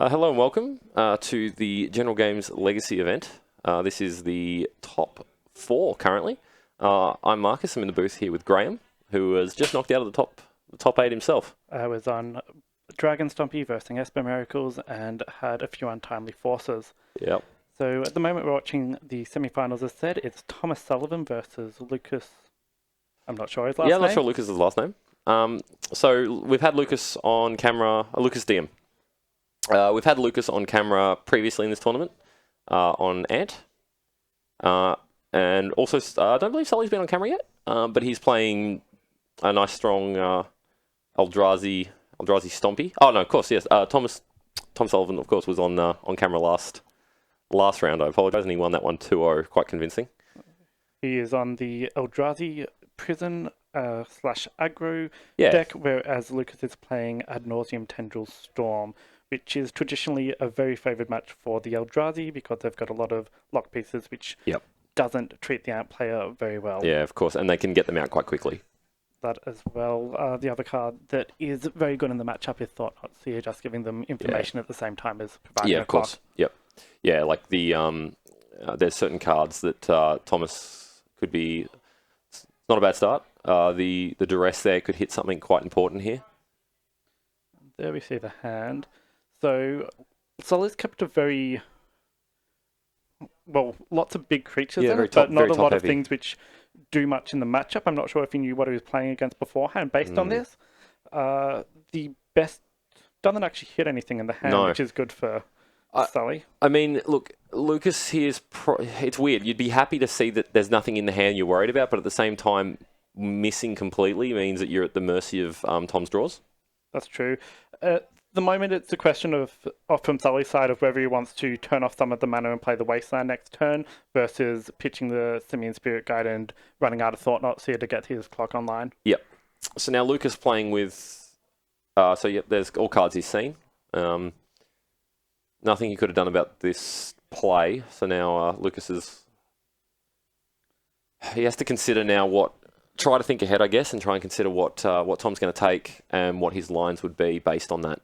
Hello and welcome to the General Games Legacy event. This is the top 4 currently. I'm Marcus. I'm in the booth here with Graham, who has just knocked out of the top 8 himself. I was on Dragon Stompy versus Esper Miracles and had a few untimely forces. Yep. So at the moment we're watching the semi-finals. As said, it's Thomas Sullivan versus Lukas. I'm not sure his last name. Yeah, I'm not sure Lucas's last name. So we've had Lucas on camera, Lucas DM. We've had Lucas on camera previously in this tournament on Ant. And also, I don't believe Sully's been on camera yet, but he's playing a nice strong Eldrazi Stompy. Oh, no, of course, yes. Tom Sullivan, of course, was on camera last round. I apologise, and he won that one 2-0, quite convincing. He is on the Eldrazi Prison / aggro deck, whereas Lucas is playing Ad Nauseam Tendril Storm, which is traditionally a very favoured match for the Eldrazi because they've got a lot of lock pieces, which doesn't treat the Ant player very well. Yeah, of course, and they can get them out quite quickly. That as well. The other card that is very good in the matchup is Thought Not Seer, just giving them information at the same time as providing a course. clock. Yep. Yeah, like the there's certain cards that Thomas could be. It's not a bad start. The duress there could hit something quite important here. There we see the hand. So Sully's kept a very lots of big creatures in it, but not a lot of things which do much in the matchup. I'm not sure if he knew what he was playing against beforehand based on this. The best doesn't actually hit anything in the hand, which is good for Sully. I mean, look, Lucas here's it's weird. You'd be happy to see that there's nothing in the hand you're worried about, but at the same time, missing completely means that you're at the mercy of Tom's draws. That's true. The moment it's a question of from Sully's side of whether he wants to turn off some of the mana and play the Wasteland next turn versus pitching the Simian Spirit Guide and running out of Thought Not Seer to get his clock online. Yep. So now Lucas playing with... there's all cards he's seen. Nothing he could have done about this play. So now Lucas is... He has to consider now try to think ahead, I guess, and try and consider what Tom's going to take and what his lines would be based on that.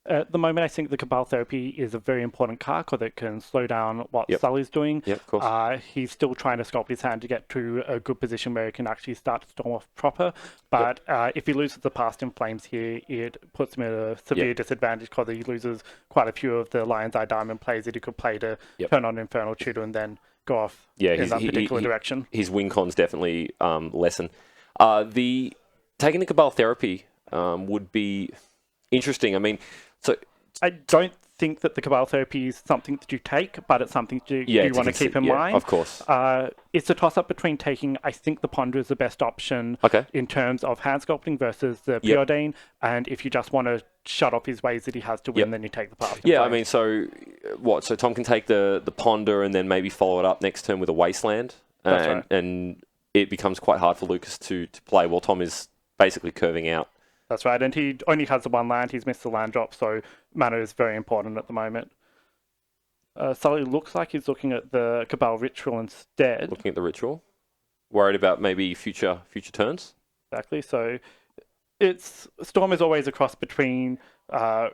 At the moment, I think the Cabal Therapy is a very important card because it can slow down what Sully's doing. Yep, of course. He's still trying to sculpt his hand to get to a good position where he can actually start to storm off proper. But if he loses the Past in Flames here, it puts him at a severe disadvantage because he loses quite a few of the Lion's Eye Diamond plays that he could play to turn on Infernal Tutor and then go off in that particular direction. His win cons definitely lessen. Taking the Cabal Therapy would be interesting. I mean, so I don't think that the Cabal Therapy is something that you take, but it's something you want to keep in mind. Of course. It's a toss-up between taking, I think the Ponder is the best option in terms of hand sculpting versus the Preordain, and if you just want to shut off his ways that he has to win, then you take the Past. I mean, so what? So Tom can take the Ponder and then maybe follow it up next turn with a Wasteland, and it becomes quite hard for Lucas to play while Tom is basically curving out. That's right, and he only has the one land. He's missed the land drop, so mana is very important at the moment. Sully looks like he's looking at the Cabal Ritual instead. Looking at the Ritual? Worried about maybe future turns? Exactly, so Storm is always a cross between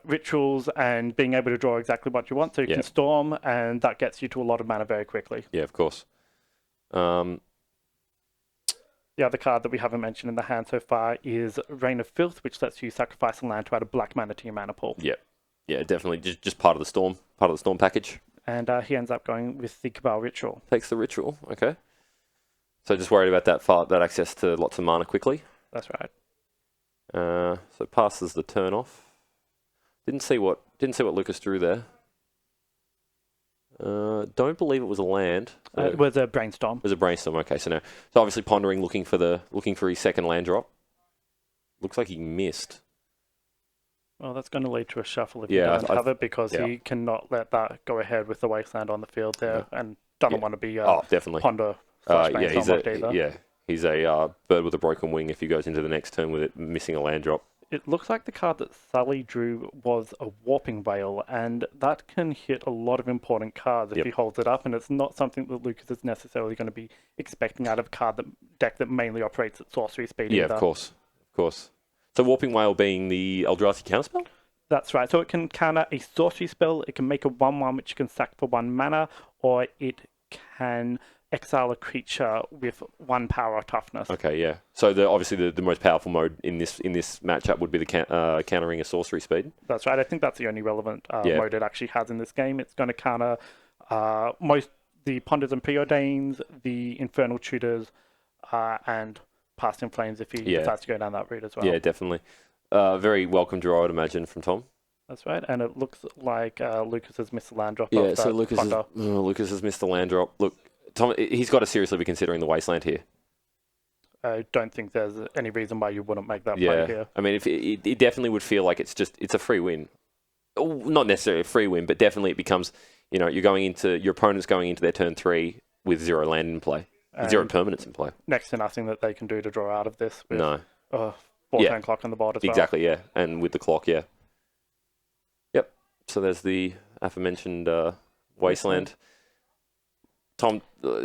rituals and being able to draw exactly what you want. So you can Storm, and that gets you to a lot of mana very quickly. Yeah, of course. The other card that we haven't mentioned in the hand so far is Reign of Filth, which lets you sacrifice a land to add a black mana to your mana pool. Yeah, definitely. Just part of the Storm package. And he ends up going with the Cabal Ritual. Takes the Ritual, okay. So just worried about that access to lots of mana quickly. That's right. So passes the turn off. Didn't see what Lucas drew there. Don't believe it was a land. It was a Brainstorm. It was a Brainstorm. Okay, so obviously pondering, looking for his second land drop. Looks like he missed. Well, that's going to lead to a shuffle if he doesn't have it because he cannot let that go ahead with the Wasteland on the field there and doesn't want to be definitely Ponder. He's a bird with a broken wing if he goes into the next turn with it missing a land drop. It looks like the card that Sully drew was a Warping Veil, and that can hit a lot of important cards if he holds it up, and it's not something that Lucas is necessarily going to be expecting out of a deck that mainly operates at sorcery speed. Yeah, of course. So Warping Veil being the Eldrazi counterspell? That's right. So it can counter a sorcery spell, it can make a 1/1 which you can sack for 1 mana, or it can exile a creature with 1 power or toughness. Okay, yeah. So obviously the most powerful mode in this matchup would be the countering a sorcery speed. That's right. I think that's the only relevant mode it actually has in this game. It's going to counter most the Ponders and Preordains, the Infernal Tutors, and Past in Flames if he decides to go down that route as well. Yeah, definitely. Very welcome draw, I'd imagine, from Tom. That's right, and it looks like Lucas has missed the land drop. Yeah, so Lucas has missed the land drop. Look, Tom, he's got to seriously be considering the Wasteland here. I don't think there's any reason why you wouldn't make that play here. I mean, it definitely would feel like it's a free win. Not necessarily a free win, but definitely it becomes, your opponent's going into their turn 3 with 0 land in play, 0 permanents in play. Next to nothing that they can do to draw out of this. With, no. 4-turn clock on the board as well. Exactly, yeah, and with the clock, yeah. Yep. So there's the aforementioned Wasteland. Tom,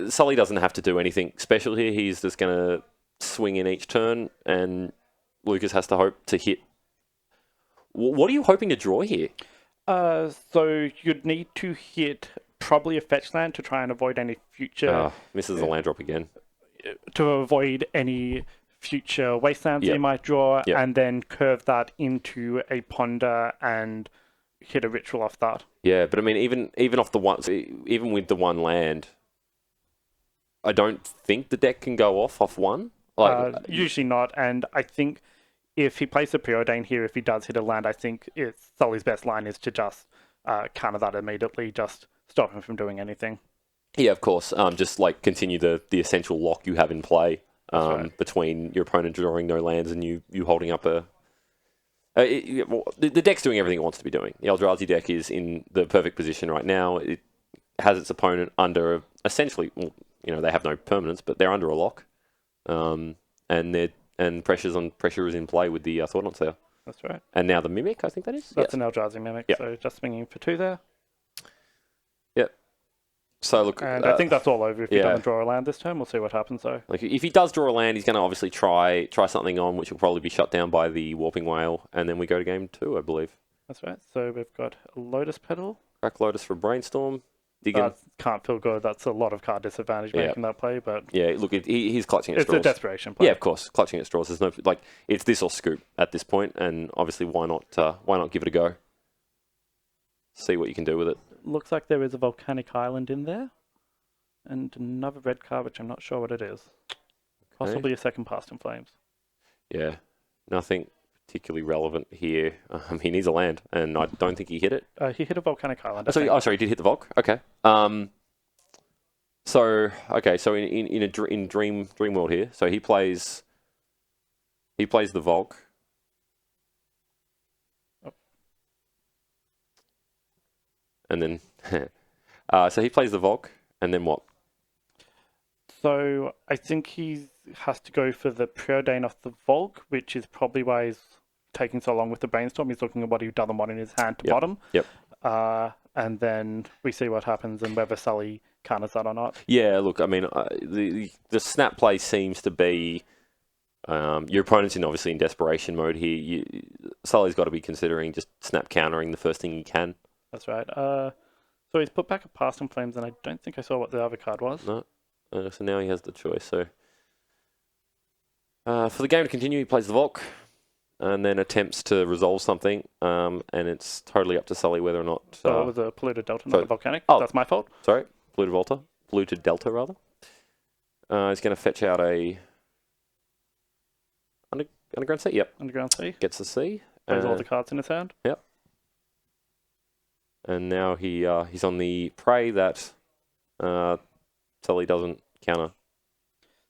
Sully doesn't have to do anything special here. He's just going to swing in each turn, and Lucas has to hope to hit. What are you hoping to draw here? So you'd need to hit probably a fetch land to try and avoid any future... misses the land drop again. To avoid any future wastelands you might draw, and then curve that into a ponder and hit a ritual off that. Yeah, but I mean, even off the one, even with the 1 land, I don't think the deck can go off 1. Usually not, and I think if he plays the Preordain here, if he does hit a land, I think Sully's best line is to just counter that immediately, just stop him from doing anything. Yeah, of course. Just continue the essential lock you have in play between your opponent drawing no lands and you holding up a... the deck's doing everything it wants to be doing. The Eldrazi deck is in the perfect position right now. It has its opponent under essentially... they have no permanents, but they're under a lock. And pressure is in play with the Thought-Knots there. That's right. And now the Mimic, I think that is? That's an Eldrazi Mimic, so just swinging for 2 there. Yep. So look... And I think that's all over if he doesn't draw a land this turn. We'll see what happens, though. If he does draw a land, he's going to obviously try something on, which will probably be shut down by the Warping Whale, and then we go to game 2, I believe. That's right. So we've got a Lotus Petal. Crack Lotus for Brainstorm. That can't feel good. That's a lot of card disadvantage making that play, but... Yeah, look, he's clutching at straws. It's a desperation play. Yeah, of course, clutching at straws. There's no... it's this or scoop at this point, and obviously why not give it a go? See what you can do with it. Looks like there is a Volcanic Island in there, and another red card, which I'm not sure what it is. Okay. Possibly a second Past in Flames. Yeah, nothing particularly relevant here. He needs a land, and I don't think he hit it. He hit a Volcanic Island. Sorry, he did hit the Volc. Okay. So in Dream World here, so he plays the Volc. Oh. And then so he plays the Volc, and then what? So I think he has to go for the Preordain off the Volc, which is probably why he's taking so long with the Brainstorm. He's looking at what he doesn't want in his hand to bottom. Yep. And then we see what happens and whether Sully counters that or not. Yeah, look, I mean, the snap play seems to be your opponent's obviously in desperation mode here. Sully's got to be considering just snap countering the first thing he can. That's right. So he's put back a Past in Flames, and I don't think I saw what the other card was. No. So now he has the choice. So for the game to continue, he plays the Volc and then attempts to resolve something. And it's totally up to Sully whether or not... it was a Polluted Delta, not a Volcanic. Oh, that's my fault. Sorry, Polluted Delta, rather. He's going to fetch out a Underground Sea. Yep. Underground Sea. Gets the sea. Plays all the cards in his hand. Yep. And now he's on the prey that Sully doesn't counter.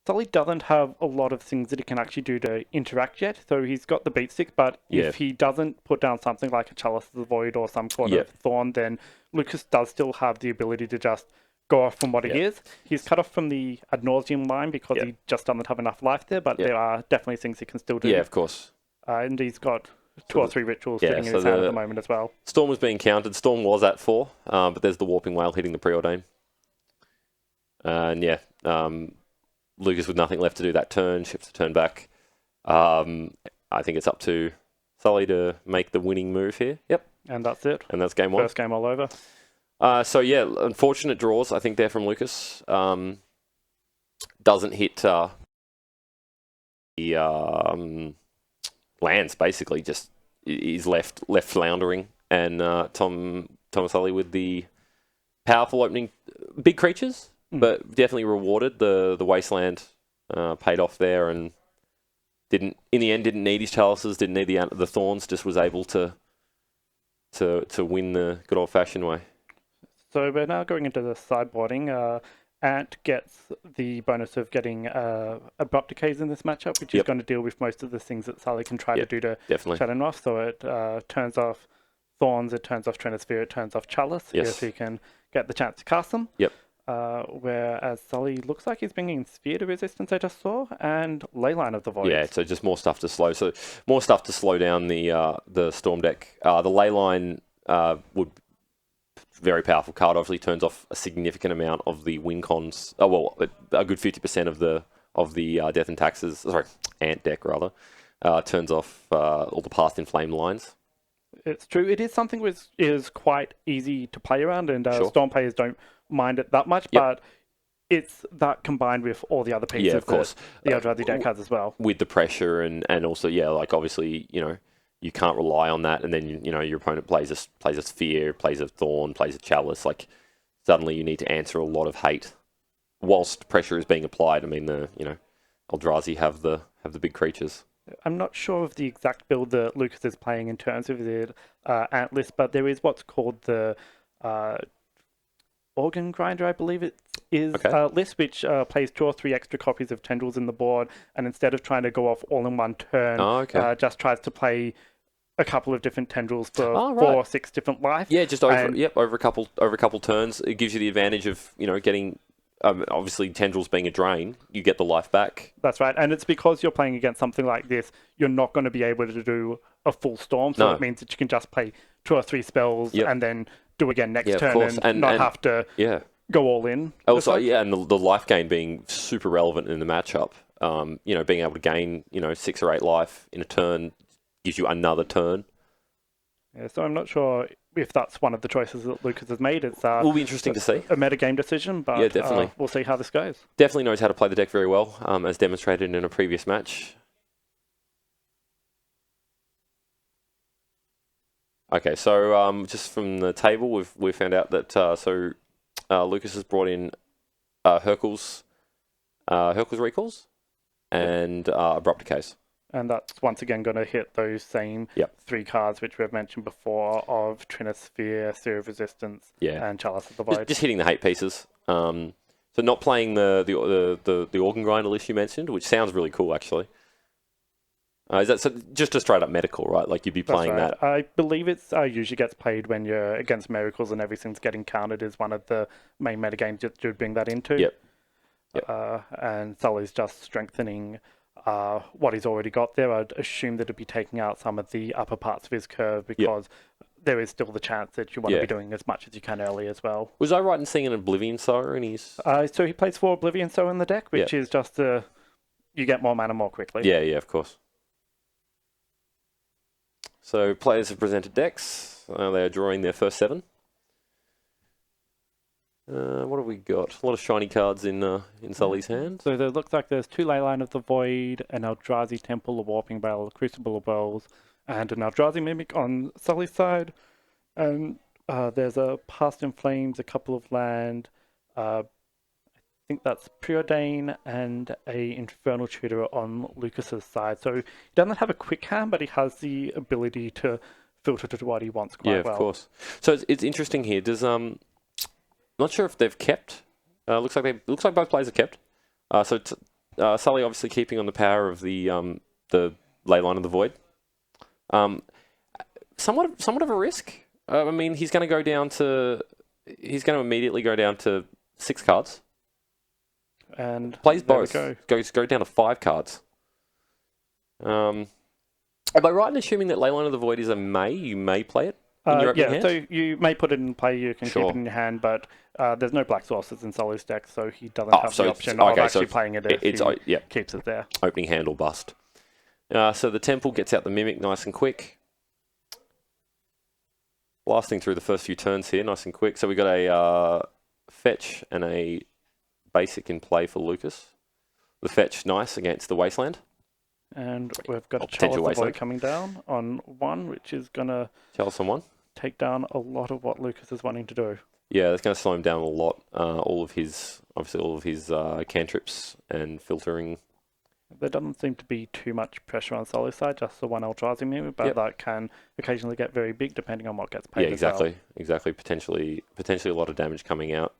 Sully doesn't have a lot of things that he can actually do to interact yet. So he's got the beat stick, but if he doesn't put down something like a Chalice of the Void or some sort of Thorn, then Lucas does still have the ability to just go off from what he is. He's cut off from the Ad Nauseam line because he just doesn't have enough life there, but there are definitely things he can still do. Yeah, of course. And he's got 2 or 3 rituals sitting in his hand at the moment as well. Storm was being countered. Storm was at 4, but there's the Warping Whale hitting the Preordain. And Lucas with nothing left to do that turn, shifts the turn back. I think it's up to Sully to make the winning move here. Yep. And that's it. And that's game one. First game all over. So yeah, unfortunate draws, I think, there from Lukas. Doesn't hit the lands, basically. Just is left floundering. And Thomas Sully with the powerful opening. Big creatures, but definitely rewarded. The Wasteland paid off there, and in the end didn't need his chalices, didn't need the thorns, just was able to win the good old-fashioned way. So we're now going into the sideboarding. Ant gets the bonus of getting abrupt decays in this matchup, which is going to deal with most of the things that Sully can try to do to shut him off. So it turns off Thorns, it turns off Trinisphere, it turns off Chalice if he can get the chance to cast them. Yep. Whereas Sully looks like he's bringing Sphere to Resistance, I just saw, and Leyline of the Void. Yeah, so just more stuff to slow. So more stuff to slow down the Storm deck. The Leyline would very powerful card. Obviously, turns off a significant amount of the win cons. Oh well, a good 50% of the Death and Taxes. Sorry, Ant deck rather. Turns off all the past inflamed lines. It's true. It is something which is quite easy to play around, and Storm players don't mind it that much. But it's that combined with all the other pieces of course. the Eldrazi deck has as well. With the pressure and also like obviously you can't rely on that, and then your opponent plays a Sphere, plays a Thorn, plays a Chalice. Like suddenly you need to answer a lot of hate whilst pressure is being applied. I mean Eldrazi have the big creatures. I'm not sure of the exact build that Lukas is playing in terms of the Ant list, but there is what's called the Organ Grinder, I believe it is, list, which plays 2 or 3 extra copies of Tendrils in the board, and instead of trying to go off all in one turn, just tries to play a couple of different Tendrils for 4 or 6 different life. Yeah, just over a couple turns. It gives you the advantage of getting. Obviously, Tendrils being a drain, you get the life back. That's right, and it's because you're playing against something like this, you're not going to be able to do a full Storm, so it means that you can just play 2 or 3 spells and then do again next turn and not have to go all in. Also, and the life gain being super relevant in the matchup. Being able to gain 6 or 8 life in a turn gives you another turn. Yeah, so I'm not sure if that's one of the choices that Lukas has made. It's will be interesting to see. A metagame decision, but definitely. We'll see how this goes. Definitely knows how to play the deck very well, as demonstrated in a previous match. Okay, so just from the table, we've found out that Lukas has brought in Hurkyl's Recalls and Abrupt Decays. And that's once again going to hit those same 3 cards which we've mentioned before of Trinisphere, Sphere of Resistance, and Chalice of the Void. Just hitting the hate pieces. So not playing the Organ Grinder list you mentioned, which sounds really cool actually. Is that just a straight up medical, right? Like you'd be playing that. I believe it's usually gets played when you're against miracles and everything's getting countered is one of the main metagames that you'd bring that into. Yep. And Sully's just strengthening what he's already got there. I'd assume that it'd be taking out some of the upper parts of his curve because there is still the chance that you want to be doing as much as you can early as well. Was I right in seeing an Oblivion Sower in his... So he plays 4 Oblivion Sower in the deck, which is just you get more mana more quickly. Yeah, of course. So players have presented decks. They are drawing their first 7. What have we got? A lot of shiny cards in Sully's hand. So there looks like there's 2 Leyline of the Void, an Eldrazi Temple, a Warping Bell, a Crucible of Wells, and an Eldrazi Mimic on Sully's side. And there's a Past in Flames, a couple of land. I think that's Preordain and a Infernal Tutor on Lukas's side. So he doesn't have a quick hand, but he has the ability to filter to what he wants quite well. Yeah, of course. So it's interesting here. Does not sure if they've kept. Looks like both players have kept. Sully obviously keeping on the power of the Leyline of the Void. Somewhat of a risk. I mean, he's going to immediately go down to 6 cards. And plays both. Go down to 5 cards. Am I right in assuming that Leyline of the Void is a may? You may play it in your opening hand? So you may put it in play, you can keep it in your hand, but there's no black sources in Sully's deck, so he doesn't have the option of actually playing it if he keeps it there. Opening hand or bust. So the Temple gets out the Mimic nice and quick. Blasting through the first few turns here, nice and quick. So we got a fetch and a basic in play for Lukas. The fetch, nice, against the Wasteland. And we've got a Chalice of Void coming down on 1, which is going to take down a lot of what Lukas is wanting to do. Yeah, that's going to slow him down a lot. All of his cantrips and filtering. There doesn't seem to be too much pressure on Sully's side, just the one Eldrazi move, but that can occasionally get very big depending on what gets paid. Yeah, exactly. Exactly. Potentially a lot of damage coming out.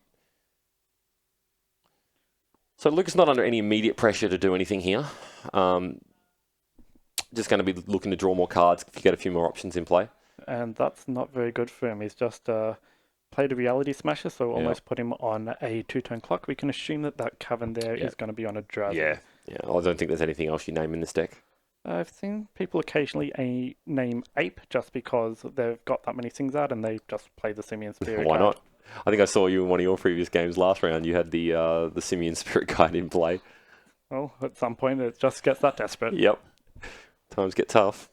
So Lukas not under any immediate pressure to do anything here. Just going to be looking to draw more cards if you get a few more options in play. And that's not very good for him. He's just played a Reality Smasher, so almost put him on a 2-turn clock. We can assume that cavern there is going to be on a Eldrazi. Yeah. I don't think there's anything else you name in this deck. I've seen people occasionally name Ape just because they've got that many things out and they just play the Simian Spirit Why not? I think I saw you in one of your previous games last round. You had the Simian Spirit Guide in play. Well, at some point it just gets that desperate. Yep. Times get tough.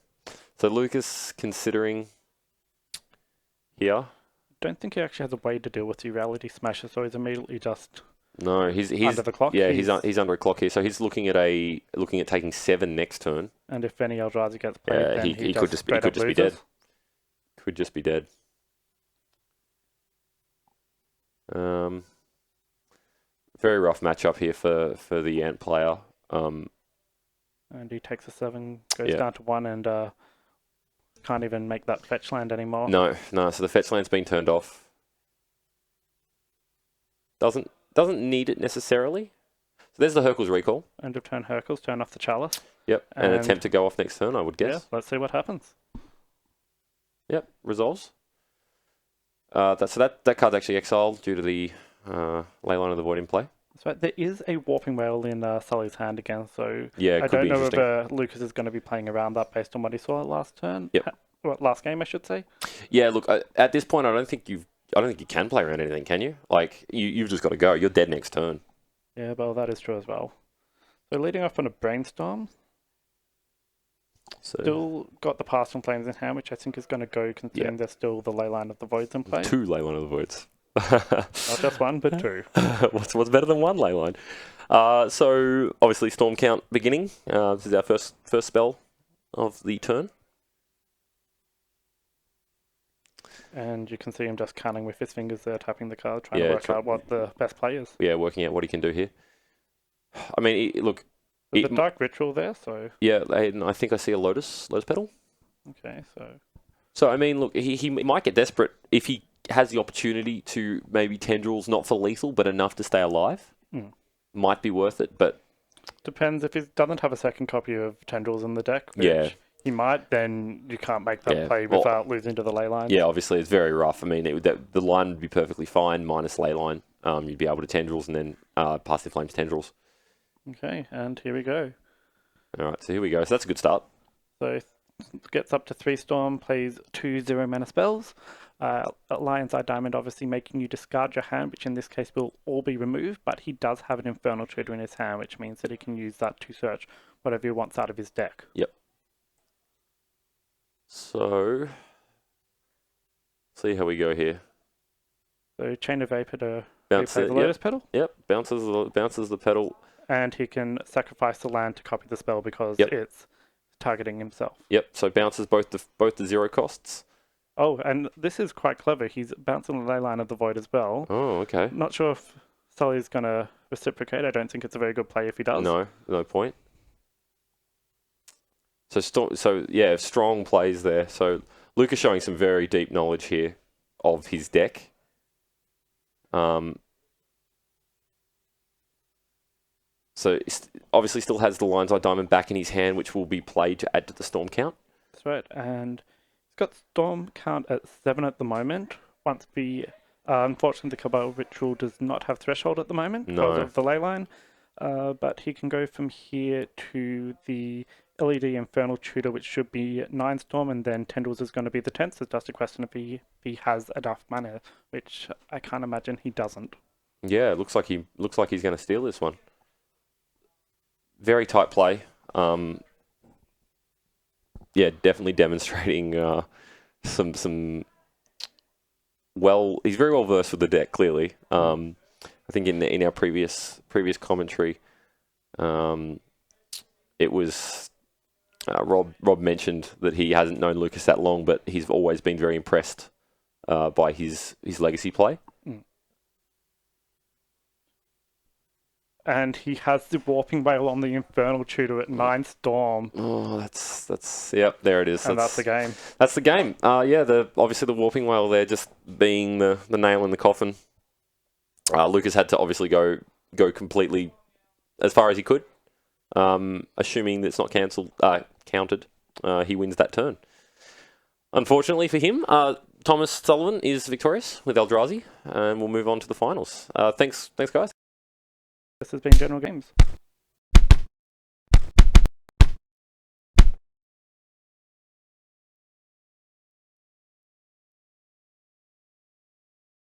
So Lukas considering here. Don't think he actually has a way to deal with the Reality Smasher, so he's immediately just he's under the clock. Yeah, he's under a clock here, so he's looking at taking 7 next turn. And if any Eldrazi gets played, then he could just be dead. Could just be dead. Very rough matchup here for the Ant player. And he takes a 7, goes down to 1, and can't even make that fetch land anymore. No. So the fetch land's been turned off. Doesn't need it necessarily. So there's the Hurkyl's Recall. End of turn Hurkyl's, turn off the Chalice. Yep, and attempt to go off next turn, I would guess. Yeah, let's see what happens. Yep, resolves. So that card's actually exiled due to the Leyline of the Void in play. That's right. There is a Warping Wail in Sully's hand again, so I don't know if Lukas is going to be playing around that based on what he saw last turn. Yep. Last game, I should say. Yeah, look, at this point, I don't think you can play around anything, can you? Like, you've just got to go. You're dead next turn. Yeah, well, that is true as well. So leading off on a Brainstorm. Still got the Pastoral Flames in hand, which I think is going to go, considering there's still the Leyline of the Voids in play. 2 Leyline of the Voids. Not just 1, but 2. What's better than 1 Leyline? So, obviously, Storm Count beginning. This is our first spell of the turn. And you can see him just counting with his fingers there, tapping the card, trying to work out what the best play is. Yeah, working out what he can do here. I mean, look... There's a Dark Ritual there, so... Yeah, and I think I see a Lotus Petal. Okay, so... So, I mean, look, he might get desperate if he has the opportunity to maybe Tendrils, not for lethal, but enough to stay alive. Might be worth it, but... Depends. If he doesn't have a second copy of Tendrils in the deck, which he might, then you can't make that play without losing to the Leyline. Yeah, obviously, it's very rough. I mean, the line would be perfectly fine, minus Leyline. You'd be able to Tendrils and then pass the Flames Tendrils. Okay, and here we go. All right, so here we go. So that's a good start. So gets up to 3 Storm, plays 2 0-mana spells. Lion's Eye Diamond obviously making you discard your hand, which in this case will all be removed, but he does have an Infernal Tutor in his hand, which means that he can use that to search whatever he wants out of his deck. Yep. So, see how we go here. So Chain of Vapor to replay the Lotus Petal. Yep, bounces the petal. And he can sacrifice the land to copy the spell because it's targeting himself. Yep, so bounces both the 0 costs. Oh, and this is quite clever. He's bouncing the Leyline of the Void as well. Oh, okay. Not sure if Sully's going to reciprocate. I don't think it's a very good play if he does. No point. So strong plays there. So Lukas showing some very deep knowledge here of his deck. So obviously still has the Lion's Eye Diamond back in his hand, which will be played to add to the Storm count. That's right, and he's got Storm count at 7 at the moment. Once unfortunately, the Cabal Ritual does not have Threshold at the moment because of the Leyline. But he can go from here to the LED Infernal Tutor, which should be 9 Storm, and then Tendrils is going to be the 10th. So it's just a question if he has enough mana, which I can't imagine he doesn't. Yeah, it looks like he's going to steal this one. Very tight play. yeah, definitely demonstrating some. Well, he's very well versed with the deck. Clearly, I think in our previous commentary, it was Rob mentioned that he hasn't known Lukas that long, but he's always been very impressed by his legacy play. And he has the Warping Whale on the Infernal Tutor at 9 Storm. Oh, that's yep, there it is. And that's the game. That's the game. Yeah, obviously the Warping Whale there just being the nail in the coffin. Lukas had to obviously go completely as far as he could. Assuming that it's not counted, he wins that turn. Unfortunately for him, Thomas Sullivan is victorious with Eldrazi, and we'll move on to the finals. Thanks guys. This has been General Games.